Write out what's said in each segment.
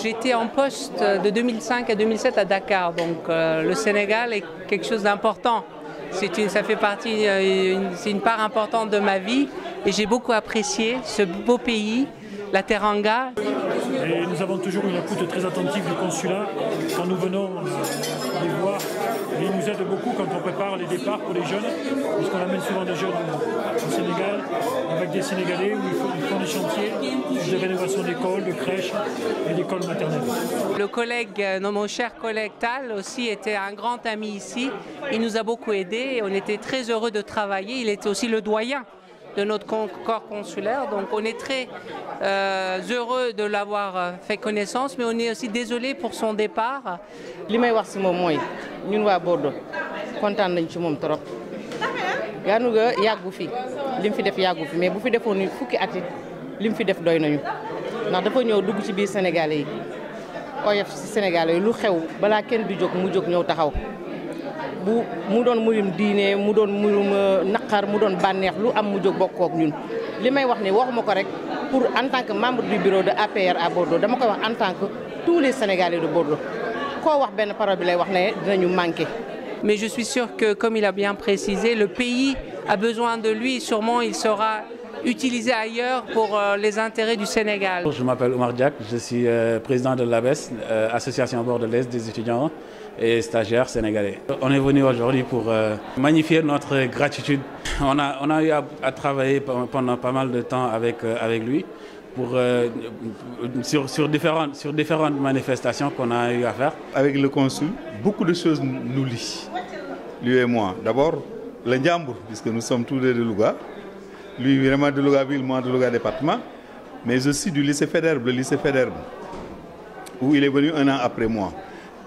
J'étais en poste de 2005 à 2007 à Dakar, donc le Sénégal est quelque chose d'important. Ça fait partie, c'est une part importante de ma vie et j'ai beaucoup apprécié ce beau pays, la Teranga. Et nous avons toujours une écoute très attentive du consulat quand nous venons les voir. Et ils nous aident beaucoup quand on prépare les départs pour les jeunes, puisqu'on amène souvent des jeunes au Sénégal avec des Sénégalais où ils font des chantiers de rénovation d'écoles, de crèches et d'écoles maternelles. Le collègue, mon cher collègue Tal aussi était un grand ami ici. Il nous a beaucoup aidés et on était très heureux de travailler. Il était aussi le doyen de notre corps consulaire, donc on est très heureux de l'avoir fait connaissance, mais on est aussi désolé pour son départ. Li may wax ci moom mooy ñun waa Bordeaux kontaan nañ ci moom trop. Ganu ga yàggu fi lim fi def yàggu fi mais bu fi defoon ni fukki at it lim fi def doy nañu ndax dafa ñëw dugg ci biir Sénégalais yi oyof ci Sénégalais yi lu xew balaa kenn du jóg mu jóg ñëw taxaw. bu mu doon muyum diine mu doon muyum naqar mu doon bànneex lu am mu jóg bokkoo ak ñun li may wax ne waxuma ko rek pour en tant que membre du bureau de APR à Bordeaux dama koy wax en tant que tous les Sénégalais de Bordeaux koo wax benn parole bi lay wax ne dinañu manqué. Mais je suis sûre que, comme il a bien précisé, le pays a besoin de lui et sûrement il sera utilisé ailleurs pour les intérêts du Sénégal. Je m'appelle Omar Diak, je suis président de l'ABES, Association bordelaise des étudiants et stagiaires sénégalais. On est venu aujourd'hui pour magnifier notre gratitude. On a eu à travailler pendant pas mal de temps avec lui pour, sur différentes manifestations qu'on a eu à faire. Avec le consul, beaucoup de choses nous lient, lui et moi. D'abord, le Ndiambour, puisque nous sommes tous deux de Louga. Lui vraiment de Louga-Ville, moi de Louga département, mais aussi du lycée Faidherbe, le lycée Faidherbe, où il est venu un an après moi.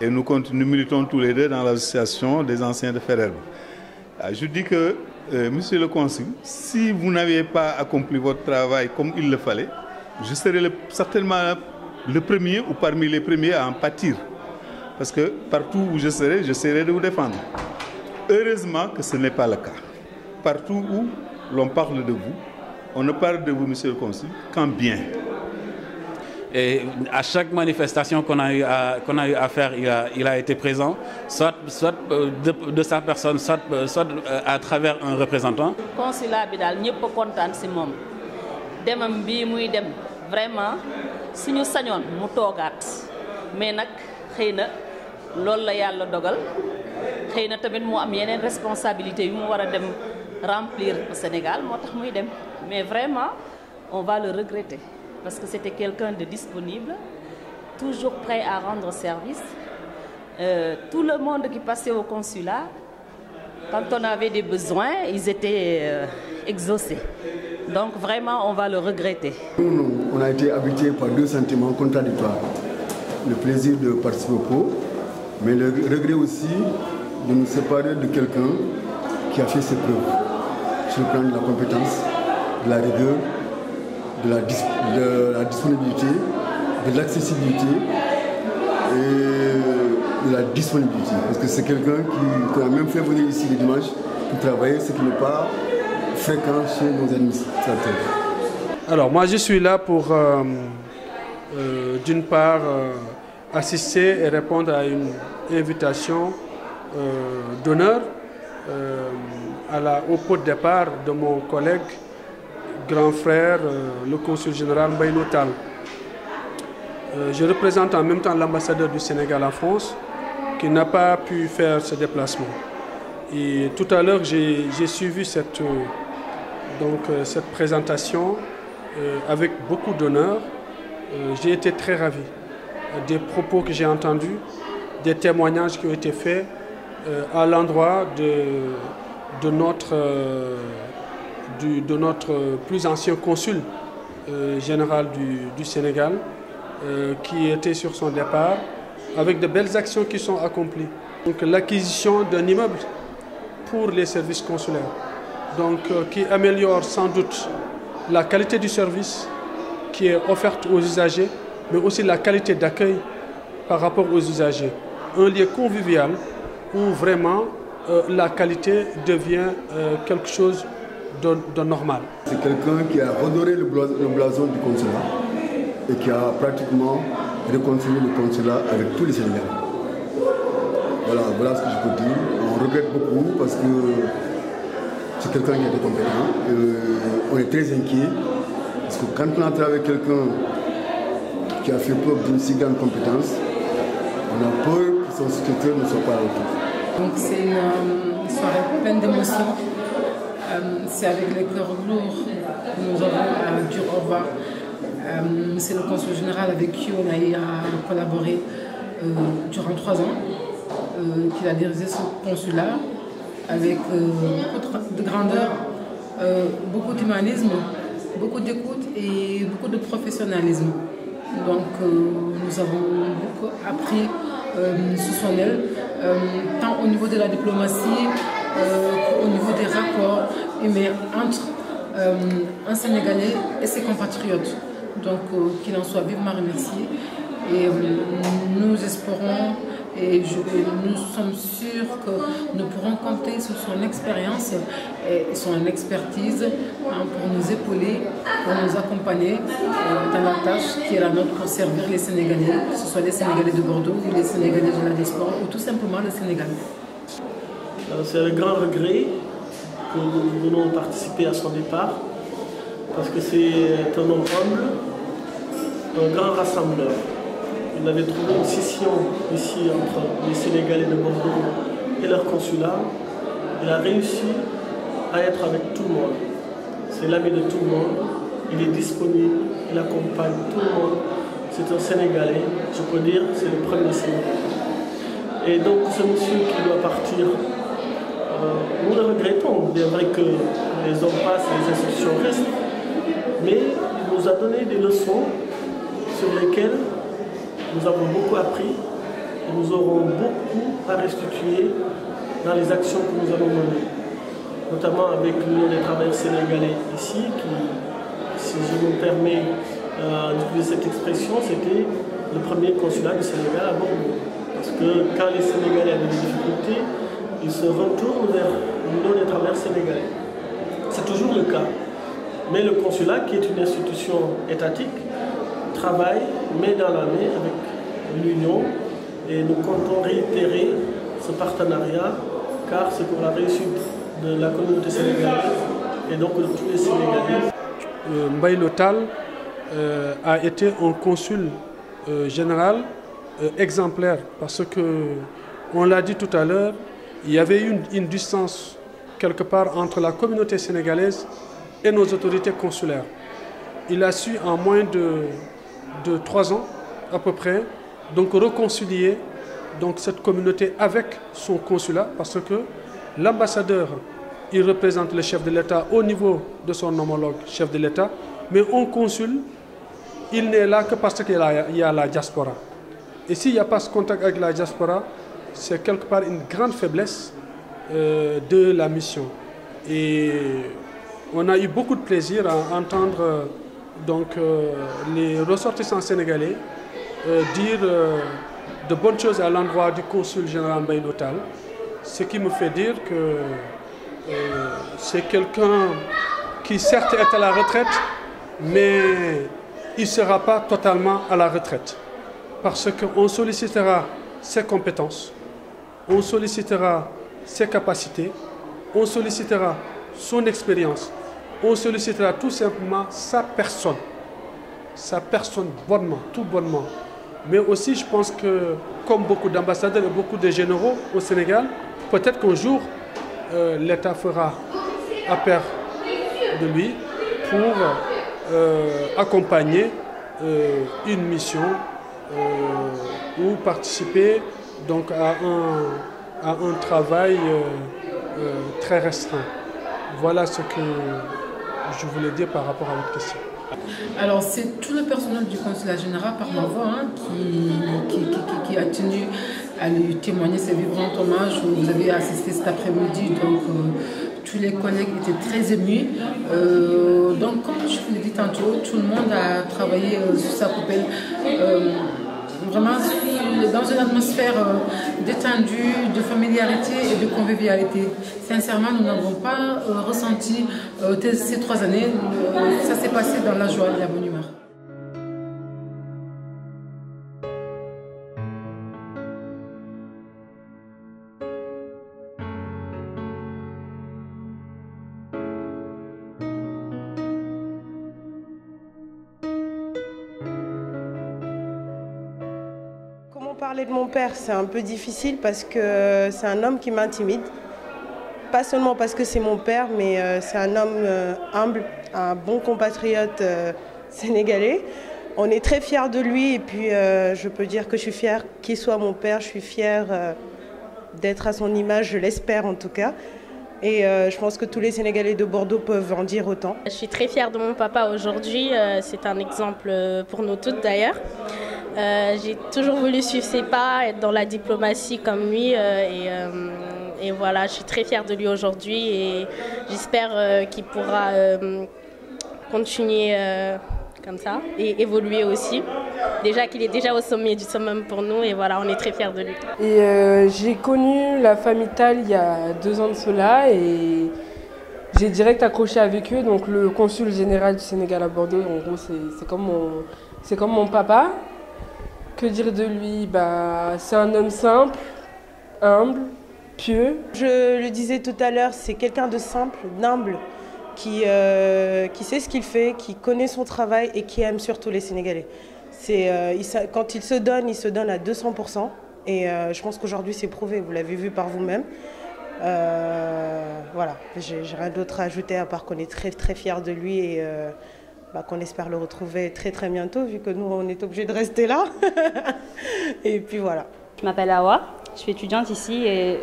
Et nous militons tous les deux dans l'association des anciens de Faidherbe. Je dis que, monsieur le consul, si vous n'aviez pas accompli votre travail comme il le fallait, je serais certainement le premier ou parmi les premiers à en pâtir. Parce que partout où je serai de vous défendre. Heureusement que ce n'est pas le cas. Partout où l'on parle de vous, on ne parle de vous, monsieur le consul, qu'en bien. Et à chaque manifestation qu'on a eu à faire, il a été présent, soit de sa personne, soit à travers un représentant. Consulat bi daal ñëpp kontaan ci moom demam bii muy dem vraiment suñu sañoon mu toogaat mais nag xëy na loolu la yàlla dogal xëy na tamit mu am yeneen responsabilité yu mu war a dem remplir au Sénégal moo tax muy dem mais vraiment on va le regretter parce que c'était quelqu'un de disponible toujours prêt à rendre service tout le monde qui passait au consulat quand on avait des besoins ils étaient exaucés donc vraiment on va le regretter. Nous, on a été habités par deux sentiments contradictoires, le plaisir de participer au pot mais le regret aussi de nous séparer de quelqu'un qui a fait ses preuves sur le plan de la compétence, de la rigueur, de la disponibilité, de l'accessibilité et de la disponibilité. Parce que c'est quelqu'un qu'on a même fait venir ici les dimanches pour travailler, ce qui n'est pas fréquent chez nos administrateurs. Alors moi je suis là pour d'une part assister et répondre à une invitation d'honneur au pot de départ de mon collègue, grand frère, le consul général Mbaye Tal. Je représente en même temps l'ambassadeur du Sénégal en France qui n'a pas pu faire ce déplacement. Et tout à l'heure, j'ai suivi cette présentation avec beaucoup d'honneur. J'ai été très ravi des propos que j'ai entendus, des témoignages qui ont été faits à l'endroit de notre plus ancien consul général du Sénégal qui était sur son départ avec de belles actions qui sont accomplies. Donc l'acquisition d'un immeuble pour les services consulaires, donc qui améliore sans doute la qualité du service qui est offerte aux usagers, mais aussi la qualité d'accueil par rapport aux usagers. Un lieu convivial où vraiment la qualité devient quelque chose de normal. C'est quelqu'un qui a redoré le blason du consulat et qui a pratiquement réconcilié le consulat avec tous les Sénégalais. Voilà ce que je peux dire. On regrette beaucoup parce que c'est quelqu'un qui a été compétent. On est très inquiet parce que quand on a travaillé avec quelqu'un qui a fait preuve d'une si grande compétence, on a peur que son successeur ne soit pas là. Donc c'est une soirée pleine d'émotions. C'est avec les cœurs lourds que nous avons dû revoir. C'est le consul général avec qui on a eu à collaborer durant 3 ans, qu'il a dirigé ce consulat avec beaucoup de grandeur, beaucoup d'humanisme, beaucoup d'écoute et beaucoup de professionnalisme. Donc nous avons beaucoup appris sous son aile, tant au niveau de la diplomatie qu'au niveau des rapports humains entre un Sénégalais et ses compatriotes. Donc qu'il en soit vivement remercié. Et nous espérons et nous sommes sûrs que nous pourrons compter sur son expérience et son expertise pour nous épauler, pour nous accompagner dans la tâche qui est la nôtre pour servir les Sénégalais, que ce soit les Sénégalais de Bordeaux ou les Sénégalais de la diaspora ou tout simplement le Sénégal. C'est avec grand regret que nous venons participer à son départ parce que c'est un homme humble, un grand rassembleur. Il avait trouvé une scission ici entre les Sénégalais de Bordeaux et leur consulat. Il a réussi à être avec tout le monde. C'est l'ami de tout le monde. Il est disponible, il accompagne tout le monde. C'est un Sénégalais, je peux dire, c'est le premier Sénégalais. Et donc ce monsieur qui doit partir, nous le regrettons. Il est vrai que les hommes passent et les institutions restent. Mais il nous a donné des leçons sur lesquelles nous avons beaucoup appris et nous aurons beaucoup à restituer dans les actions que nous allons mener. Notamment avec l'Union des travailleurs sénégalais ici, qui, si je me permets d'utiliser cette expression, c'était le premier consulat du Sénégal à Bordeaux. Parce que quand les Sénégalais avaient des difficultés, ils se retournent vers l'Union des travailleurs sénégalais. C'est toujours le cas. Mais le consulat, qui est une institution étatique, travaille main dans la main avec l'Union et nous comptons réitérer ce partenariat car c'est pour la réussite de la communauté sénégalaise et donc de tous les Sénégalais. Mbaye Tall a été un consul général exemplaire parce que, on l'a dit tout à l'heure, il y avait une distance quelque part entre la communauté sénégalaise et nos autorités consulaires. Il a su en moins de 3 ans à peu près donc réconcilier donc cette communauté avec son consulat parce que l'ambassadeur il représente le chef de l'État au niveau de son homologue chef de l'État, mais un consul il n'est là que parce qu'il y a la diaspora. Et s'il n'y a pas ce contact avec la diaspora, c'est quelque part une grande faiblesse de la mission. Et on a eu beaucoup de plaisir à entendre donc, les ressortissants sénégalais dire de bonnes choses à l'endroit du consul général Mbaye Tall, ce qui me fait dire que c'est quelqu'un qui certes est à la retraite, mais il ne sera pas totalement à la retraite. Parce qu'on sollicitera ses compétences, on sollicitera ses capacités, on sollicitera son expérience, on sollicitera tout simplement sa personne bonnement, tout bonnement. Mais aussi, je pense que, comme beaucoup d'ambassadeurs et beaucoup de généraux au Sénégal, peut-être qu'un jour, l'État fera appel de lui pour accompagner une mission ou participer donc, à un travail très restreint. Voilà ce que je voulais dire par rapport à votre question. Alors c'est tout le personnel du consulat général par ma voix qui a tenu à lui témoigner ses vibrants hommages. Vous avez assisté cet après-midi, donc tous les collègues étaient très émus. Donc comme je vous l'ai dit tantôt, tout le monde a travaillé sur sa poubelle vraiment dans une atmosphère détendue, de familiarité et de convivialité. Sincèrement, nous n'avons pas ressenti ces 3 années, ça s'est passé dans la joie et la bonne humeur. Parler de mon père, c'est un peu difficile parce que c'est un homme qui m'intimide. Pas seulement parce que c'est mon père, mais c'est un homme humble, un bon compatriote sénégalais. On est très fiers de lui et puis je peux dire que je suis fière qu'il soit mon père. Je suis fière d'être à son image, je l'espère en tout cas. Et je pense que tous les Sénégalais de Bordeaux peuvent en dire autant. Je suis très fière de mon papa aujourd'hui. C'est un exemple pour nous toutes d'ailleurs. J'ai toujours voulu suivre ses pas, être dans la diplomatie comme lui et voilà, je suis très fière de lui aujourd'hui et j'espère qu'il pourra continuer comme ça et évoluer aussi. Déjà qu'il est déjà au sommet du summum pour nous et voilà, on est très fiers de lui. Et j'ai connu la famille Tall il y a 2 ans de cela et j'ai direct accroché avec eux, donc le consul général du Sénégal à Bordeaux, en gros c'est comme mon papa. Que dire de lui? C'est un homme simple, humble, pieux. Je le disais tout à l'heure, c'est quelqu'un de simple, d'humble, qui sait ce qu'il fait, qui connaît son travail et qui aime surtout les Sénégalais. Quand il se donne à 200%. Et je pense qu'aujourd'hui c'est prouvé, vous l'avez vu par vous-même. Voilà, j'ai rien d'autre à ajouter à part qu'on est très très fiers de lui et qu'on espère le retrouver très très bientôt vu que nous on est obligés de rester là. Et puis voilà. Je m'appelle Awa, je suis étudiante ici et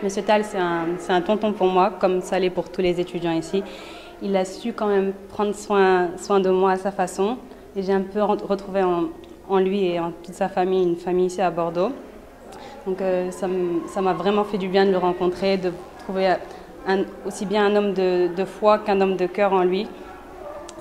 Monsieur Tall c'est un tonton pour moi comme ça l'est pour tous les étudiants ici. Il a su quand même prendre soin de moi à sa façon et j'ai un peu retrouvé en lui et en toute sa famille une famille ici à Bordeaux. Donc ça m'a vraiment fait du bien de le rencontrer, de trouver aussi bien un homme de foi qu'un homme de cœur en lui.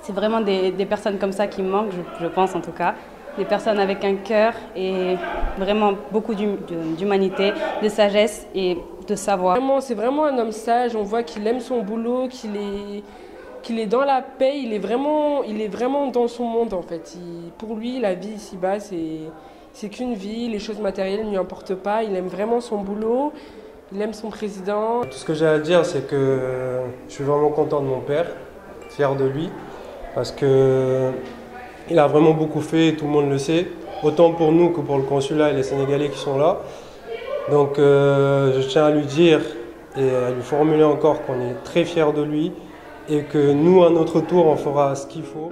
C'est vraiment des personnes comme ça qui me manquent, je pense en tout cas. Des personnes avec un cœur et vraiment beaucoup d'humanité, de sagesse et de savoir. C'est vraiment un homme sage, on voit qu'il aime son boulot, qu'il est dans la paix, il est vraiment dans son monde en fait. Pour lui, la vie ici-bas, c'est qu'une vie, les choses matérielles ne lui importent pas, il aime vraiment son boulot, il aime son président. Tout ce que j'ai à dire, c'est que je suis vraiment content de mon père, fier de lui. Parce qu'il a vraiment beaucoup fait, tout le monde le sait, autant pour nous que pour le consulat et les Sénégalais qui sont là. Donc je tiens à lui dire et à lui formuler encore qu'on est très fiers de lui et que nous, à notre tour, on fera ce qu'il faut.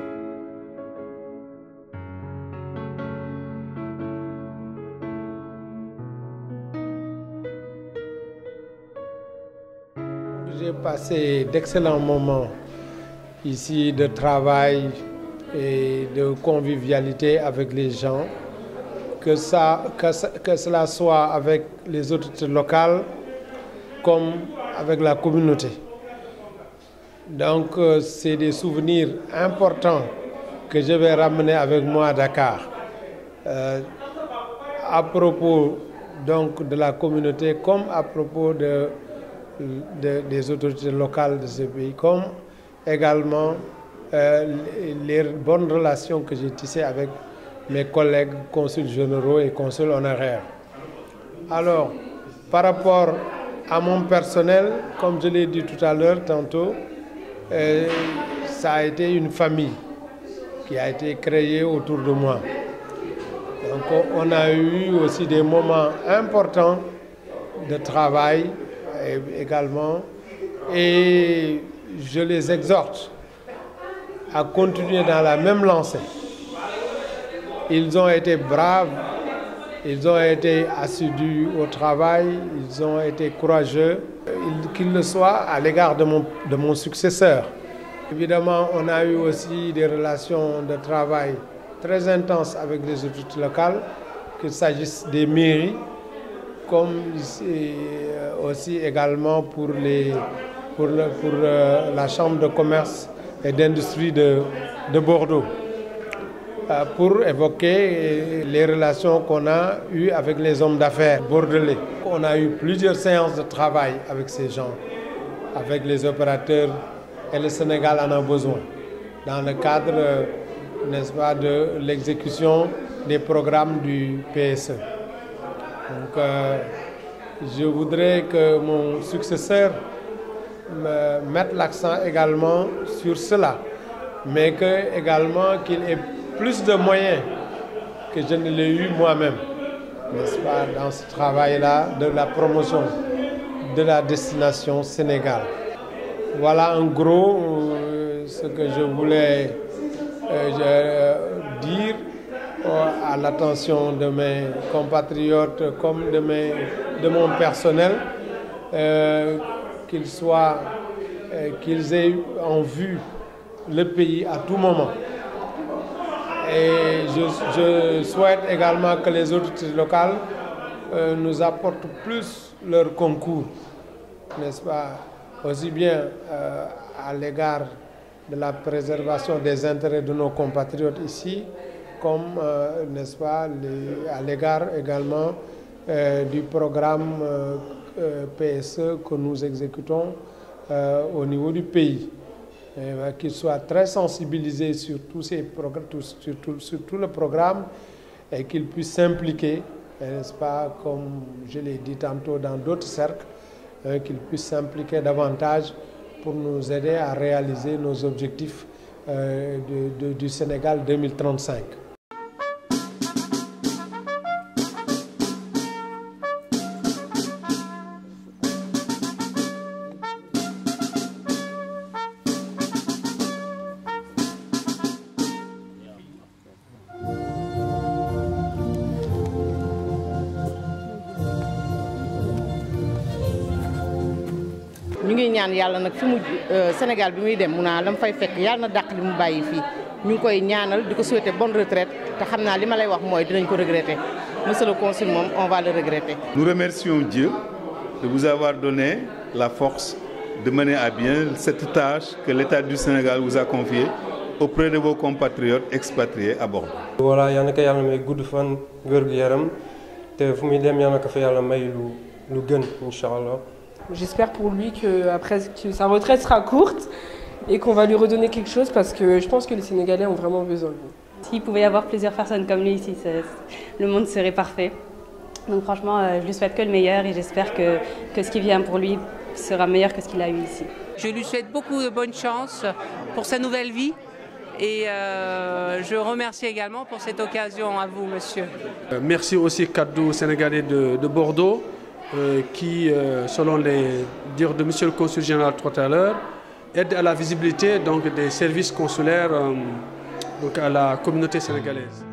J'ai passé d'excellents moments ici de travail et de convivialité avec les gens, que cela soit avec les autorités locales comme avec la communauté. Donc c'est des souvenirs importants que je vais ramener avec moi à Dakar. À propos donc de la communauté comme à propos des autorités locales de ce pays, comme également les bonnes relations que j'ai tissées avec mes collègues consuls généraux et consuls honoraires. Alors, par rapport à mon personnel, comme je l'ai dit tout à l'heure, tantôt, ça a été une famille qui a été créée autour de moi. Donc, on a eu aussi des moments importants de travail également et je les exhorte à continuer dans la même lancée. Ils ont été braves, ils ont été assidus au travail, ils ont été courageux, qu'ils le soient à l'égard de mon successeur. Évidemment, on a eu aussi des relations de travail très intenses avec les autorités locales, qu'il s'agisse des mairies, comme aussi également pour la Chambre de commerce et d'industrie de Bordeaux. pour évoquer les relations qu'on a eues avec les hommes d'affaires bordelais. On a eu plusieurs séances de travail avec ces gens, avec les opérateurs, et le Sénégal en a besoin, dans le cadre, n'est-ce pas, de l'exécution des programmes du PSE. Donc, je voudrais que mon successeur mette l'accent également sur cela, mais également qu'il ait plus de moyens que je ne l'ai eu moi-même, n'est-ce pas, dans ce travail-là de la promotion de la destination Sénégal. Voilà en gros ce que je voulais dire à l'attention de mes compatriotes comme de mon personnel, qu'ils aient en vue le pays à tout moment. Et je souhaite également que les autorités locales nous apportent plus leur concours, n'est-ce pas, aussi bien à l'égard de la préservation des intérêts de nos compatriotes ici, comme, n'est-ce pas, à l'égard également du programme PSE que nous exécutons au niveau du pays. Qu'ils soient très sensibilisés sur tous ces programmes, sur tout le programme, et qu'ils puissent s'impliquer, n'est-ce pas, comme je l'ai dit tantôt dans d'autres cercles, qu'ils puissent s'impliquer davantage pour nous aider à réaliser nos objectifs du Sénégal 2035. ñu ngi ñaan yàlla nag fi mu Sénégal bi muy dem mu naa la mu fay fekk yàlla na dàq li mu bàyyi fii ñu ngi koy ñaanal di ko souhaiter bonne retraite te xam naa li ma lay wax mooy dinañ ko regretter monsieur le consul moom on va le regretter. Nous remercions Dieu de vous avoir donné la force de mener à bien cette tâche que l'État du Sénégal vous a confiée auprès de vos compatriotes expatriés à Bordeaux. Voilà, yal na ko yàlla may gudd fan wér gu yaram te fu muy dem yal na ko fa yàlla may lu gën incha allah. J'espère pour lui que sa retraite sera courte et qu'on va lui redonner quelque chose parce que je pense que les Sénégalais ont vraiment besoin de lui. S'il pouvait y avoir plusieurs personnes comme lui ici, le monde serait parfait. Donc franchement, je lui souhaite que le meilleur et j'espère que ce qui vient pour lui sera meilleur que ce qu'il a eu ici. Je lui souhaite beaucoup de bonne chance pour sa nouvelle vie et je remercie également pour cette occasion à vous, monsieur. Merci aussi Kaddu sénégalais de Bordeaux. Qui, selon les dires de monsieur le consul général tout à l'heure, aide à la visibilité donc, des services consulaires donc, à la communauté sénégalaise.